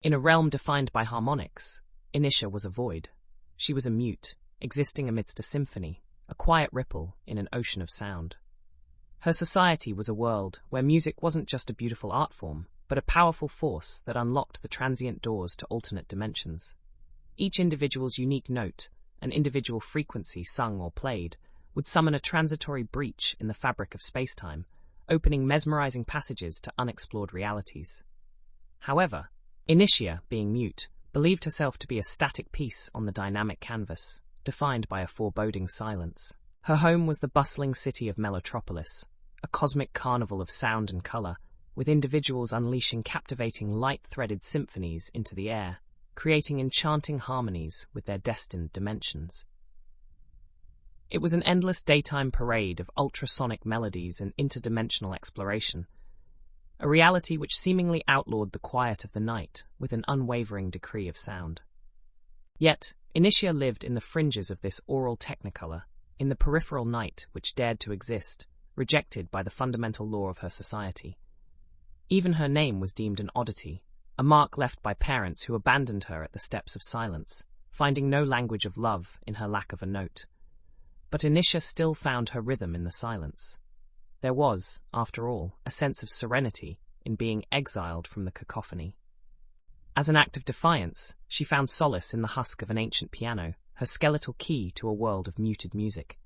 In a realm defined by harmonics, Initia was a void. She was a mute, existing amidst a symphony, a quiet ripple in an ocean of sound. Her society was a world where music wasn't just a beautiful art form, but a powerful force that unlocked the transient doors to alternate dimensions. Each individual's unique note, an individual frequency sung or played, would summon a transitory breach in the fabric of spacetime, opening mesmerizing passages to unexplored realities. However, Initia, being mute, believed herself to be a static piece on the dynamic canvas, defined by a foreboding silence. Her home was the bustling city of Melotropolis, a cosmic carnival of sound and color, with individuals unleashing captivating light-threaded symphonies into the air, creating enchanting harmonies with their destined dimensions. It was an endless daytime parade of ultrasonic melodies and interdimensional exploration, a reality which seemingly outlawed the quiet of the night with an unwavering decree of sound. Yet, Initia lived in the fringes of this aural technicolor, in the peripheral night which dared to exist, rejected by the fundamental law of her society. Even her name was deemed an oddity, a mark left by parents who abandoned her at the steps of silence, finding no language of love in her lack of a note. But Initia still found her rhythm in the silence. There was, after all, a sense of serenity in being exiled from the cacophony. As an act of defiance, she found solace in the husk of an ancient piano, her skeletal key to a world of muted music.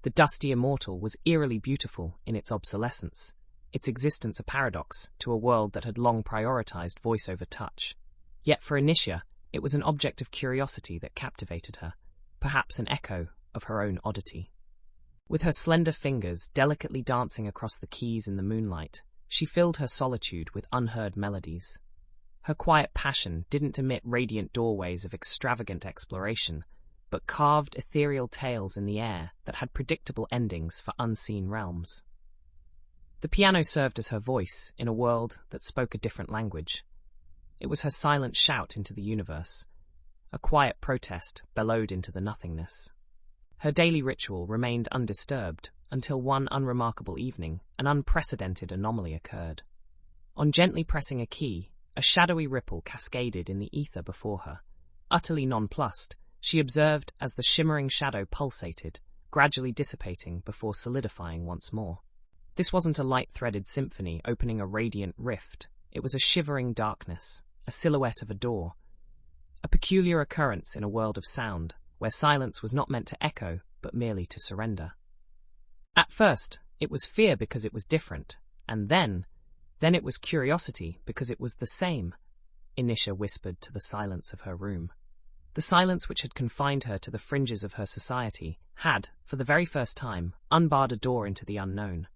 The dusty immortal was eerily beautiful in its obsolescence, its existence a paradox to a world that had long prioritized voice over touch. Yet for Initia, it was an object of curiosity that captivated her, perhaps an echo of her own oddity. With her slender fingers delicately dancing across the keys in the moonlight, she filled her solitude with unheard melodies. Her quiet passion didn't emit radiant doorways of extravagant exploration, but carved ethereal tales in the air that had predictable endings for unseen realms. The piano served as her voice in a world that spoke a different language. It was her silent shout into the universe, a quiet protest bellowed into the nothingness. Her daily ritual remained undisturbed until one unremarkable evening, an unprecedented anomaly occurred. On gently pressing a key, a shadowy ripple cascaded in the ether before her. Utterly nonplussed, she observed as the shimmering shadow pulsated, gradually dissipating before solidifying once more. This wasn't a light-threaded symphony opening a radiant rift. It was a shivering darkness, a silhouette of a door, a peculiar occurrence in a world of sound, where silence was not meant to echo, but merely to surrender. At first, it was fear because it was different, and then it was curiosity because it was the same, Initia whispered to the silence of her room. The silence which had confined her to the fringes of her society had, for the very first time, unbarred a door into the unknown,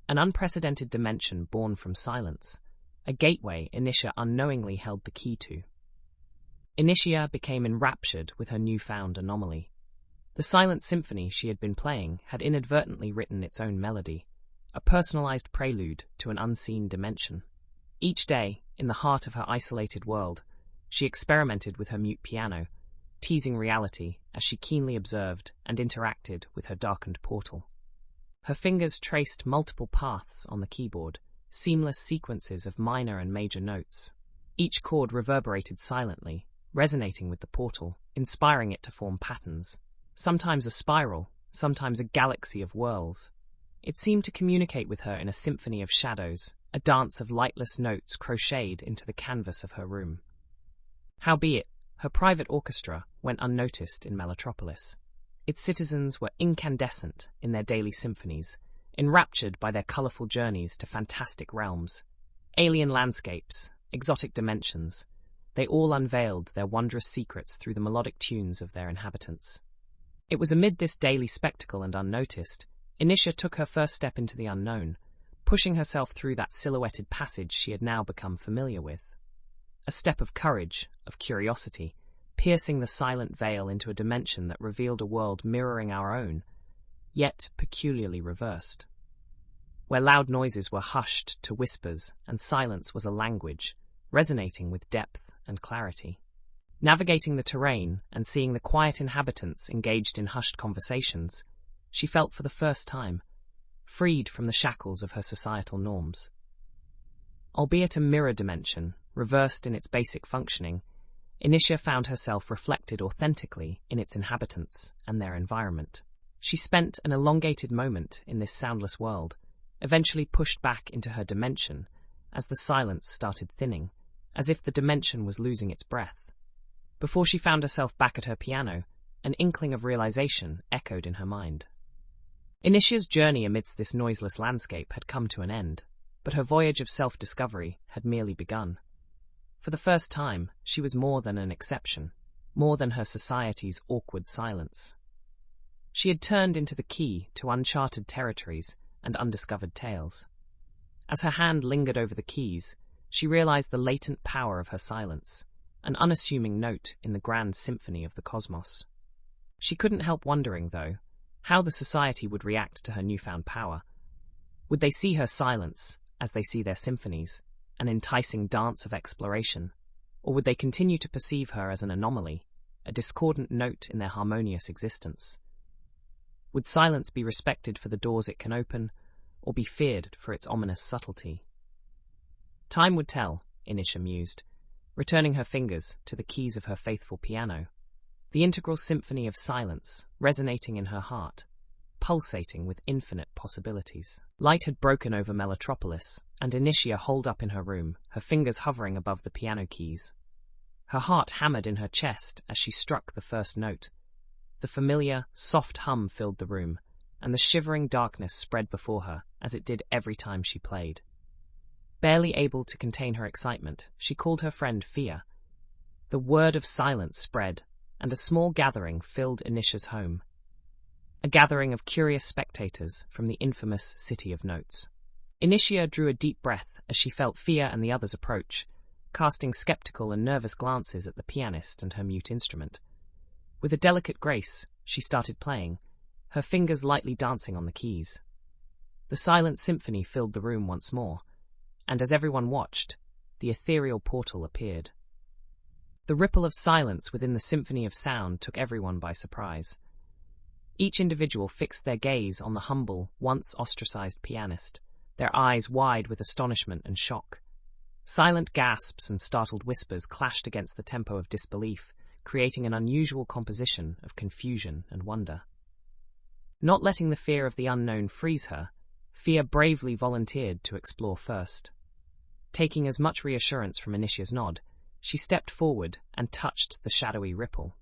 an unprecedented dimension born from silence, a gateway Initia unknowingly held the key to. Initia became enraptured with her newfound anomaly. The silent symphony she had been playing had inadvertently written its own melody, a personalized prelude to an unseen dimension. Each day, in the heart of her isolated world, she experimented with her mute piano, teasing reality as she keenly observed and interacted with her darkened portal. Her fingers traced multiple paths on the keyboard, seamless sequences of minor and major notes. Each chord reverberated silently, resonating with the portal, inspiring it to form patterns, sometimes a spiral, sometimes a galaxy of whirls. It seemed to communicate with her in a symphony of shadows, a dance of lightless notes crocheted into the canvas of her room. Howbeit, her private orchestra went unnoticed in Melotropolis. Its citizens were incandescent in their daily symphonies, enraptured by their colorful journeys to fantastic realms, alien landscapes, exotic dimensions. They all unveiled their wondrous secrets through the melodic tunes of their inhabitants. It was amid this daily spectacle and unnoticed, Initia took her first step into the unknown, pushing herself through that silhouetted passage she had now become familiar with. A step of courage, of curiosity, piercing the silent veil into a dimension that revealed a world mirroring our own, yet peculiarly reversed. Where loud noises were hushed to whispers and silence was a language, resonating with depth and clarity. Navigating the terrain and seeing the quiet inhabitants engaged in hushed conversations, she felt for the first time, freed from the shackles of her societal norms. Albeit a mirror dimension, reversed in its basic functioning, Initia found herself reflected authentically in its inhabitants and their environment. She spent an elongated moment in this soundless world, eventually pushed back into her dimension as the silence started thinning, as if the dimension was losing its breath. Before she found herself back at her piano, an inkling of realization echoed in her mind. Initia's journey amidst this noiseless landscape had come to an end, but her voyage of self-discovery had merely begun. For the first time, she was more than an exception, more than her society's awkward silence. She had turned into the key to uncharted territories and undiscovered tales. As her hand lingered over the keys, she realized the latent power of her silence, an unassuming note in the grand symphony of the cosmos. She couldn't help wondering, though, how the society would react to her newfound power. Would they see her silence, as they see their symphonies, an enticing dance of exploration, or would they continue to perceive her as an anomaly, a discordant note in their harmonious existence? Would silence be respected for the doors it can open, or be feared for its ominous subtlety? Time would tell, Initia mused, returning her fingers to the keys of her faithful piano, the integral symphony of silence resonating in her heart, pulsating with infinite possibilities. Light had broken over Melotropolis, and Initia holed up in her room, her fingers hovering above the piano keys. Her heart hammered in her chest as she struck the first note. The familiar, soft hum filled the room, and the shivering darkness spread before her, as it did every time she played. Barely able to contain her excitement, she called her friend Fia. The word of silence spread, and a small gathering filled Initia's home. A gathering of curious spectators from the infamous City of Notes. Initia drew a deep breath as she felt Fia and the others approach, casting skeptical and nervous glances at the pianist and her mute instrument. With a delicate grace, she started playing, her fingers lightly dancing on the keys. The silent symphony filled the room once more, and as everyone watched, the ethereal portal appeared. The ripple of silence within the symphony of sound took everyone by surprise. Each individual fixed their gaze on the humble, once ostracized pianist, their eyes wide with astonishment and shock. Silent gasps and startled whispers clashed against the tempo of disbelief, creating an unusual composition of confusion and wonder. Not letting the fear of the unknown freeze her, Fia bravely volunteered to explore first. Taking as much reassurance from Initia's nod, she stepped forward and touched the shadowy ripple.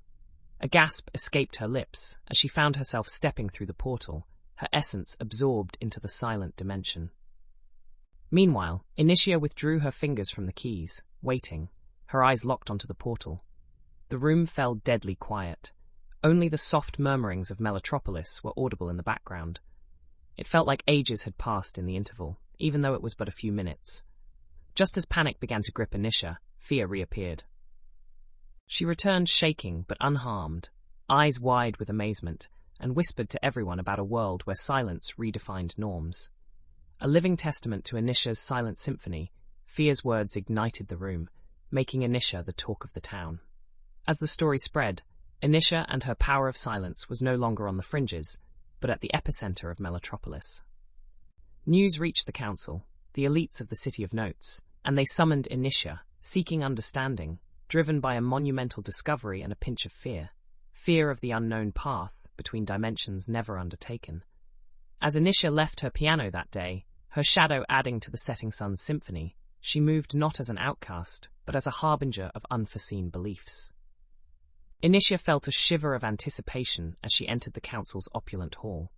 A gasp escaped her lips as she found herself stepping through the portal, her essence absorbed into the silent dimension. Meanwhile, Initia withdrew her fingers from the keys, waiting, her eyes locked onto the portal. The room fell deadly quiet. Only the soft murmurings of Melotropolis were audible in the background. It felt like ages had passed in the interval, even though it was but a few minutes. Just as panic began to grip Initia, Fia reappeared. She returned shaking but unharmed, eyes wide with amazement, and whispered to everyone about a world where silence redefined norms. A living testament to Initia's silent symphony, Fia's words ignited the room, making Initia the talk of the town. As the story spread, Initia and her power of silence was no longer on the fringes, but at the epicenter of Melotropolis. News reached the council, the elites of the City of Notes, and they summoned Initia, seeking understanding, driven by a monumental discovery and a pinch of fear of the unknown path between dimensions never undertaken. As Initia left her piano that day, her shadow adding to the setting sun's symphony, she moved not as an outcast, but as a harbinger of unforeseen beliefs. Initia felt a shiver of anticipation as she entered the council's opulent hall.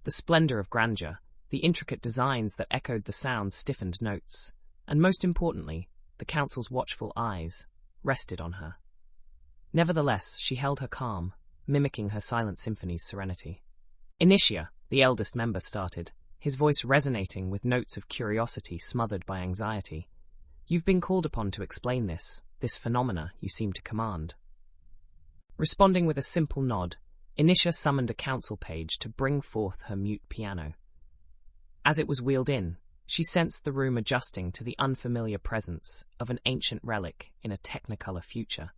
The splendor of grandeur, the intricate designs that echoed the sound's stiffened notes, and most importantly, the council's watchful eyes, rested on her. Nevertheless, she held her calm, mimicking her silent symphony's serenity. Initia, the eldest member, started, his voice resonating with notes of curiosity smothered by anxiety. "You've been called upon to explain this phenomena you seem to command." Responding with a simple nod, Initia summoned a council page to bring forth her mute piano. As it was wheeled in, she sensed the room adjusting to the unfamiliar presence of an ancient relic in a technicolor future.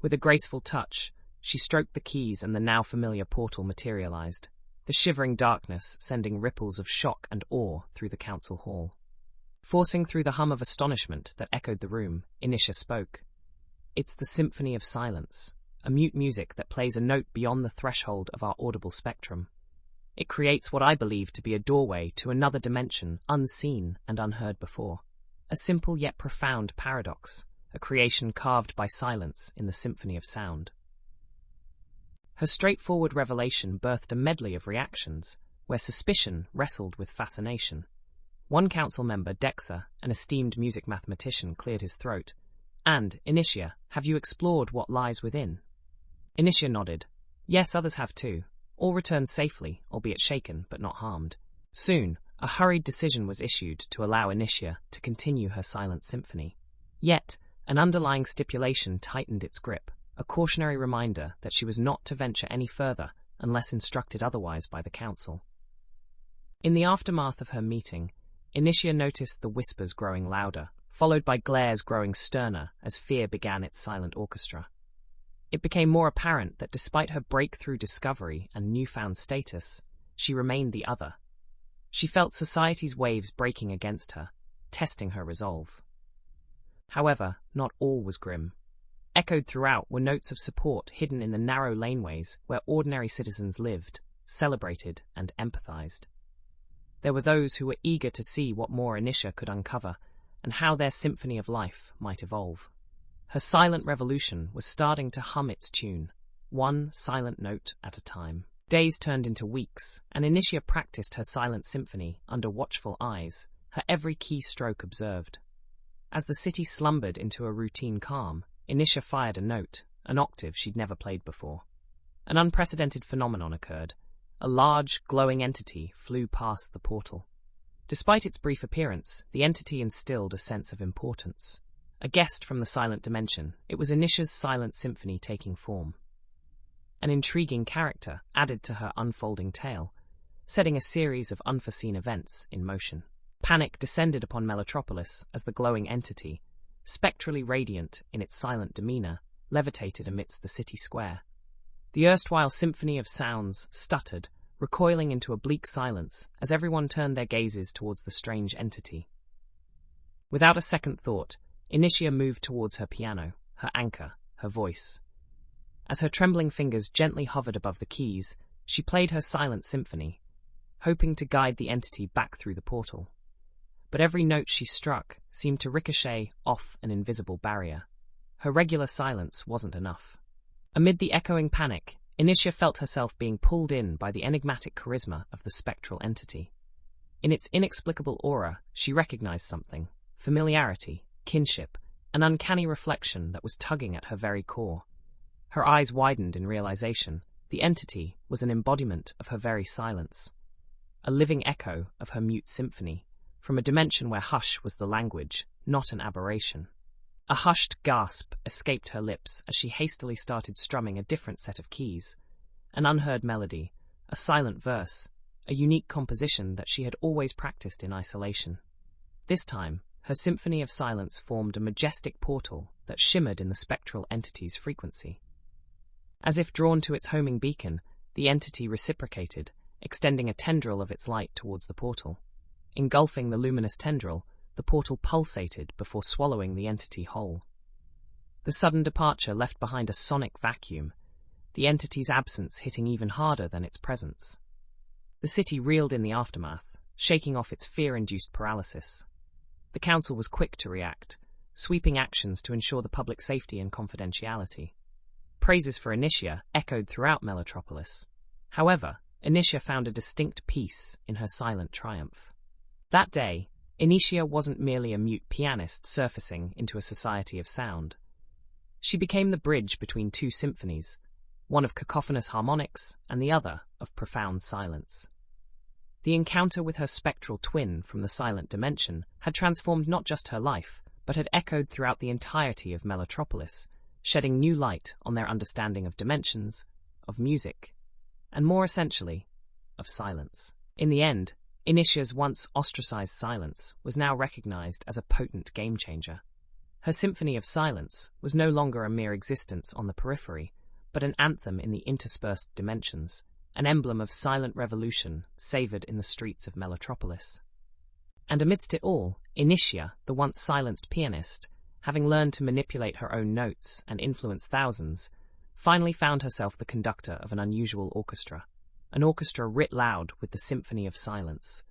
With a graceful touch, she stroked the keys and the now familiar portal materialized, the shivering darkness sending ripples of shock and awe through the council hall. Forcing through the hum of astonishment that echoed the room, Initia spoke. It's the Symphony of Silence, a mute music that plays a note beyond the threshold of our audible spectrum. It creates what I believe to be a doorway to another dimension unseen and unheard before. A simple yet profound paradox, a creation carved by silence in the symphony of sound. Her straightforward revelation birthed a medley of reactions, where suspicion wrestled with fascination. One council member, Dexa, an esteemed music mathematician, cleared his throat. And, Initia, have you explored what lies within? Initia nodded. Yes, others have too. All returned safely, albeit shaken, but not harmed. Soon, a hurried decision was issued to allow Initia to continue her silent symphony. Yet, an underlying stipulation tightened its grip, a cautionary reminder that she was not to venture any further unless instructed otherwise by the council. In the aftermath of her meeting, Initia noticed the whispers growing louder, followed by glares growing sterner as fear began its silent orchestra. It became more apparent that despite her breakthrough discovery and newfound status, she remained the other. She felt society's waves breaking against her, testing her resolve. However, not all was grim. Echoed throughout were notes of support hidden in the narrow laneways where ordinary citizens lived, celebrated, and empathized. There were those who were eager to see what more Initia could uncover and how their symphony of life might evolve. Her silent revolution was starting to hum its tune, one silent note at a time. Days turned into weeks, and Initia practiced her silent symphony under watchful eyes, her every key stroke observed. As the city slumbered into a routine calm, Initia fired a note, an octave she'd never played before. An unprecedented phenomenon occurred. A large, glowing entity flew past the portal. Despite its brief appearance, the entity instilled a sense of importance. A guest from the silent dimension, it was Initia's silent symphony taking form. An intriguing character added to her unfolding tale, setting a series of unforeseen events in motion. Panic descended upon Melotropolis as the glowing entity, spectrally radiant in its silent demeanor, levitated amidst the city square. The erstwhile symphony of sounds stuttered, recoiling into a bleak silence as everyone turned their gazes towards the strange entity. Without a second thought, Initia moved towards her piano, her anchor, her voice. As her trembling fingers gently hovered above the keys, she played her silent symphony, hoping to guide the entity back through the portal. But every note she struck seemed to ricochet off an invisible barrier. Her regular silence wasn't enough. Amid the echoing panic, Initia felt herself being pulled in by the enigmatic charisma of the spectral entity. In its inexplicable aura, she recognized something: familiarity, kinship, an uncanny reflection that was tugging at her very core. Her eyes widened in realization. The entity was an embodiment of her very silence, a living echo of her mute symphony, from a dimension where hush was the language, not an aberration. A hushed gasp escaped her lips as she hastily started strumming a different set of keys, an unheard melody, a silent verse, a unique composition that she had always practiced in isolation. This time, her symphony of silence formed a majestic portal that shimmered in the spectral entity's frequency. As if drawn to its homing beacon, the entity reciprocated, extending a tendril of its light towards the portal. Engulfing the luminous tendril, the portal pulsated before swallowing the entity whole. The sudden departure left behind a sonic vacuum, the entity's absence hitting even harder than its presence. The city reeled in the aftermath, shaking off its fear-induced paralysis. The council was quick to react, sweeping actions to ensure the public safety and confidentiality. Praises for Initia echoed throughout Melotropolis. However, Initia found a distinct peace in her silent triumph. That day, Initia wasn't merely a mute pianist surfacing into a society of sound. She became the bridge between two symphonies, one of cacophonous harmonics and the other of profound silence. The encounter with her spectral twin from the silent dimension had transformed not just her life, but had echoed throughout the entirety of Melotropolis, shedding new light on their understanding of dimensions, of music, and more essentially, of silence. In the end, Initia's once ostracized silence was now recognized as a potent game-changer. Her symphony of silence was no longer a mere existence on the periphery, but an anthem in the interspersed dimensions, an emblem of silent revolution savored in the streets of Melotropolis. And amidst it all, Initia, the once silenced pianist, having learned to manipulate her own notes and influence thousands, finally found herself the conductor of an unusual orchestra, an orchestra writ loud with the symphony of silence.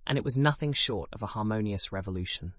And it was nothing short of a harmonious revolution.